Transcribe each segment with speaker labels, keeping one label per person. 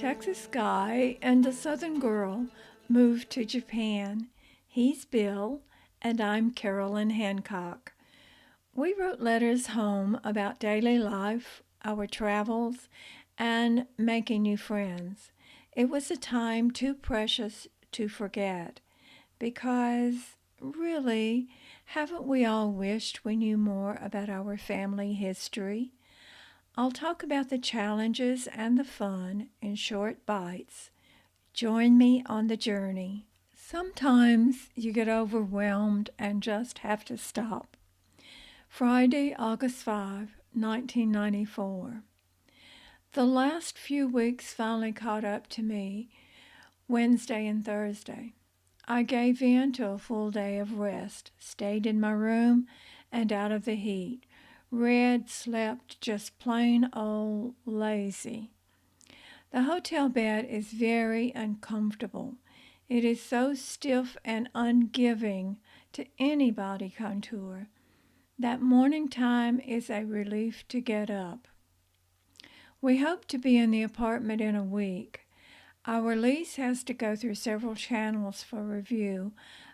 Speaker 1: Texas guy and a Southern girl moved to Japan. He's Bill, and I'm Carolyn Hancock. We wrote letters home about daily life, our travels, and making new friends. It was a time too precious to forget because, really, haven't we all wished we knew more about our family history? I'll talk about the challenges and the fun in short bites. Join me on the journey. Sometimes you get overwhelmed and just have to stop. Friday, August 5, 1994. The last few weeks finally caught up to me, Wednesday and Thursday. I gave in to a full day of rest, stayed in my room and out of the heat. Read, slept, just plain old lazy. The hotel bed is very uncomfortable. It is so stiff and ungiving to any body contour. That morning time is a relief to get up. We hope to be in the apartment in a week. Our lease has to go through several channels for review,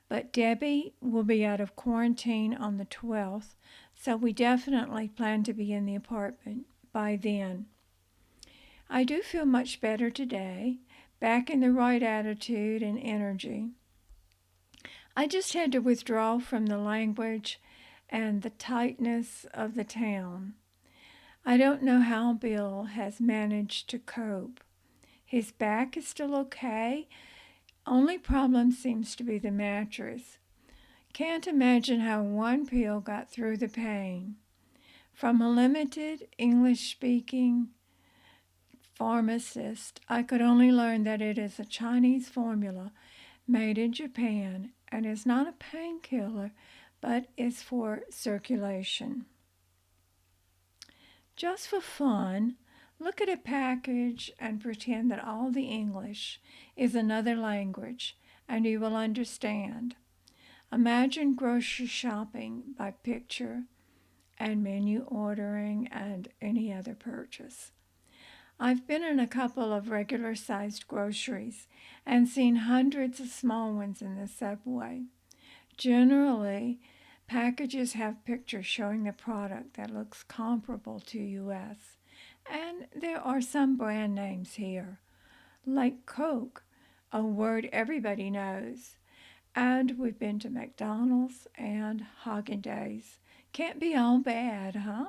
Speaker 1: but Debbie will be out of quarantine on the 12th, so we definitely plan to be in the apartment by then. I do feel much better today, back in the right attitude and energy. I just had to withdraw from the language and the tightness of the town. I don't know how Bill has managed to cope. His back is still okay. Only problem seems to be the mattress. Can't imagine how one pill got through the pain. From a limited English-speaking pharmacist, I could only learn that it is a Chinese formula made in Japan and is not a painkiller, but is for circulation. Just for fun, look at a package and pretend that all the English is another language and you will understand. Imagine grocery shopping by picture and menu ordering and any other purchase. I've been in a couple of regular-sized groceries and seen hundreds of small ones in the subway. Generally, packages have pictures showing the product that looks comparable to U.S., and there are some brand names here, like Coke, a word everybody knows. And we've been to McDonald's and Haagen-Dazs. Can't be all bad, huh?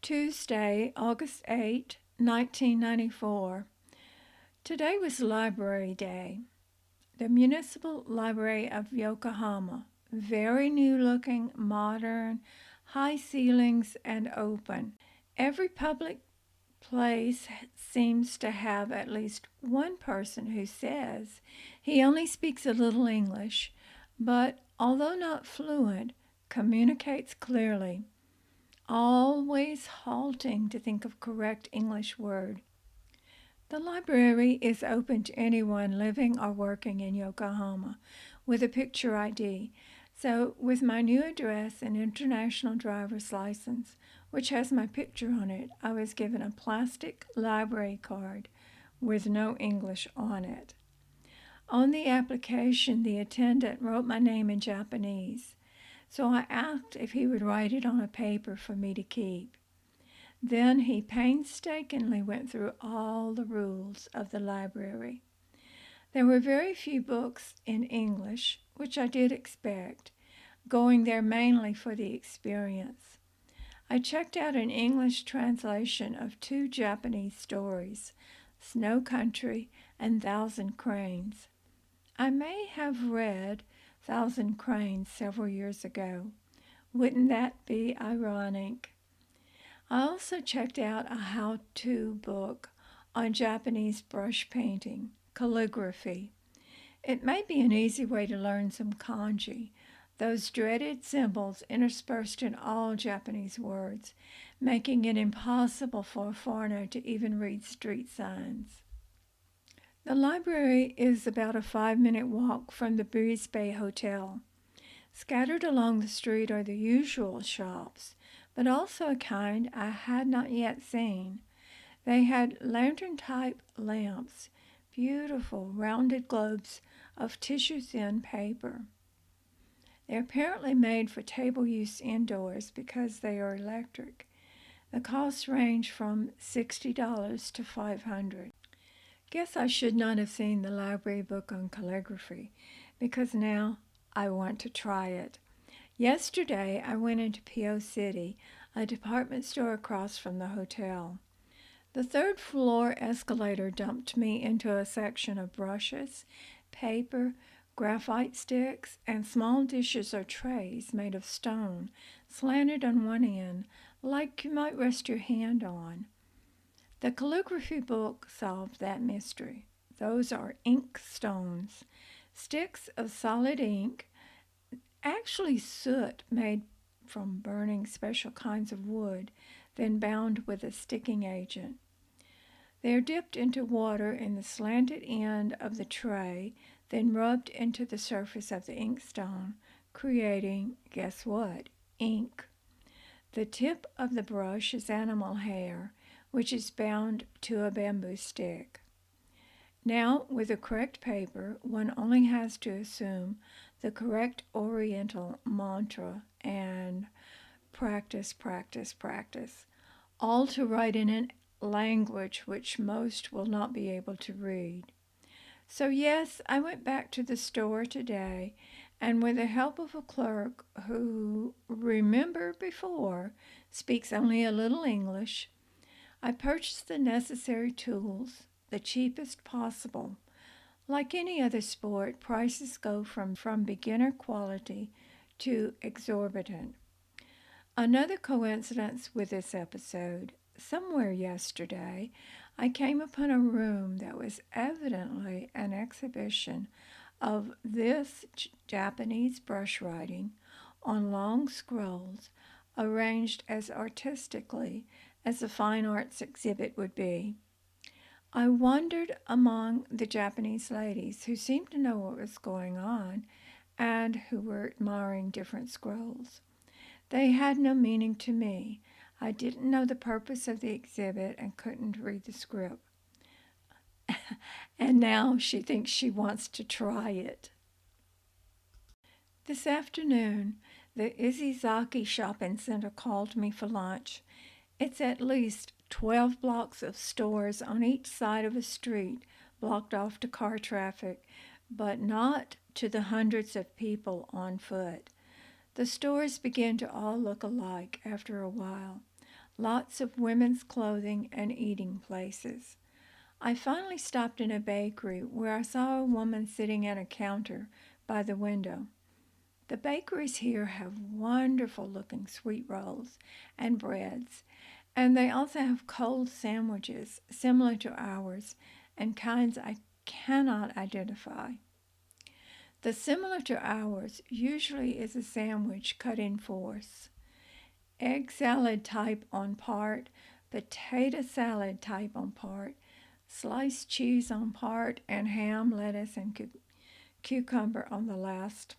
Speaker 1: Tuesday, August 8, 1994. Today was Library Day. The Municipal Library of Yokohama. Very new-looking, modern, high ceilings, and open. Every public place seems to have at least one person who says he only speaks a little English, but although not fluent, communicates clearly, always halting to think of correct English word. The library is open to anyone living or working in Yokohama with a picture ID. So with my new address and international driver's license, which has my picture on it, I was given a plastic library card with no English on it. On the application, the attendant wrote my name in Japanese, so I asked if he would write it on a paper for me to keep. Then he painstakingly went through all the rules of the library. There were very few books in English, which I did expect, going there mainly for the experience. I checked out an English translation of two Japanese stories, Snow Country and Thousand Cranes. I may have read Thousand Cranes several years ago. Wouldn't that be ironic? I also checked out a how-to book on Japanese brush painting, calligraphy. It may be an easy way to learn some kanji, those dreaded symbols interspersed in all Japanese words, making it impossible for a foreigner to even read street signs. The library is about a 5-minute walk from the Breeze Bay Hotel. Scattered along the street are the usual shops, but also a kind I had not yet seen. They had lantern-type lamps, beautiful rounded globes of tissue-thin paper. They're apparently made for table use indoors because they are electric. The costs range from $60 to $500. Guess I should not have seen the library book on calligraphy because now I want to try it. Yesterday I went into P.O. City, a department store across from the hotel. The third floor escalator dumped me into a section of brushes, paper, graphite sticks, and small dishes or trays made of stone, slanted on one end, like you might rest your hand on. The calligraphy book solved that mystery. Those are ink stones, sticks of solid ink, actually soot made from burning special kinds of wood, then bound with a sticking agent. They are dipped into water in the slanted end of the tray, then rubbed into the surface of the inkstone, creating, guess what? Ink. The tip of the brush is animal hair, which is bound to a bamboo stick. Now, with the correct paper, one only has to assume the correct Oriental mantra and practice, practice, practice, all to write in a language which most will not be able to read. So yes, I went back to the store today, and with the help of a clerk who, remember before, speaks only a little English, I purchased the necessary tools, the cheapest possible. Like any other sport, prices go from beginner quality to exorbitant. Another coincidence with this episode, somewhere yesterday, I came upon a room that was evidently an exhibition of this Japanese brush writing on long scrolls arranged as artistically as a fine arts exhibit would be. I wandered among the Japanese ladies who seemed to know what was going on and who were admiring different scrolls. They had no meaning to me. I didn't know the purpose of the exhibit and couldn't read the script. And now she thinks she wants to try it. This afternoon, the Izizaki Shopping Center called me for lunch. It's at least 12 blocks of stores on each side of a street blocked off to car traffic, but not to the hundreds of people on foot. The stores begin to all look alike after a while. Lots of women's clothing and eating places. I finally stopped in a bakery where I saw a woman sitting at a counter by the window. The bakeries here have wonderful looking sweet rolls and breads, and they also have cold sandwiches similar to ours and kinds I cannot identify. The similar to ours usually is a sandwich cut in fourths. Egg salad type on part, potato salad type on part, sliced cheese on part, and ham, lettuce, and cucumber on the last.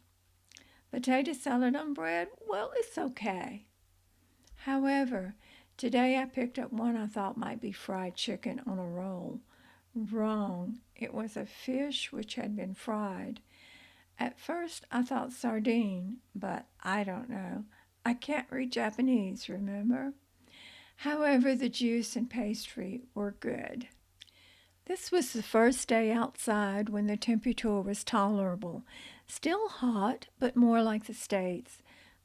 Speaker 1: Potato salad on bread, well, it's okay. However, today I picked up one I thought might be fried chicken on a roll. Wrong. It was a fish which had been fried. At first I thought sardine, but I don't know. I can't read Japanese, remember? However, the juice and pastry were good. This was the first day outside when the temperature was tolerable. Still hot, but more like the States.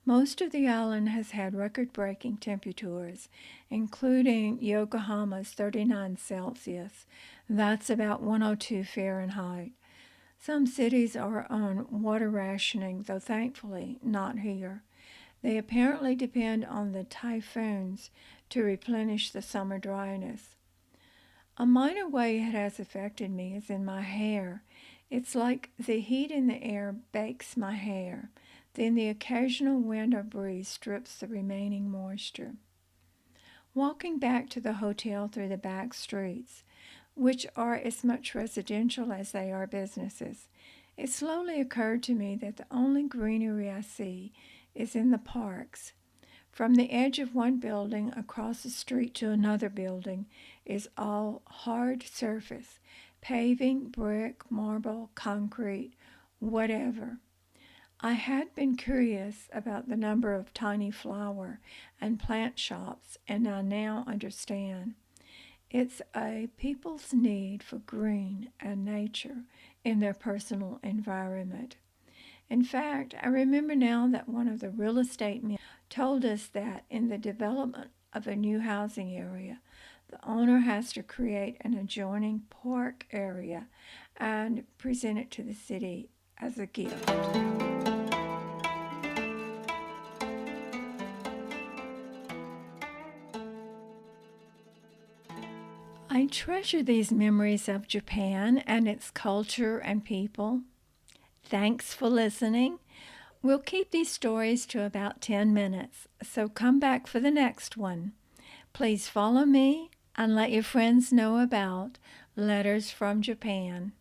Speaker 1: Most of the island has had record-breaking temperatures, including Yokohama's 39 Celsius. That's about 102 Fahrenheit. Some cities are on water rationing, though thankfully not here. They apparently depend on the typhoons to replenish the summer dryness. A minor way it has affected me is in my hair. It's like the heat in the air bakes my hair. Then the occasional wind or breeze strips the remaining moisture. Walking back to the hotel through the back streets, which are as much residential as they are businesses, it slowly occurred to me that the only greenery I see is in the parks. From the edge of one building across the street to another building is all hard surface, paving, brick, marble, concrete, whatever. I had been curious about the number of tiny flower and plant shops, and I now understand. It's a people's need for green and nature in their personal environment. In fact, I remember now that one of the real estate men told us that in the development of a new housing area, the owner has to create an adjoining park area and present it to the city as a gift. I treasure these memories of Japan and its culture and people. Thanks for listening. We'll keep these stories to about 10 minutes, so come back for the next one. Please follow me and let your friends know about Letters from Japan.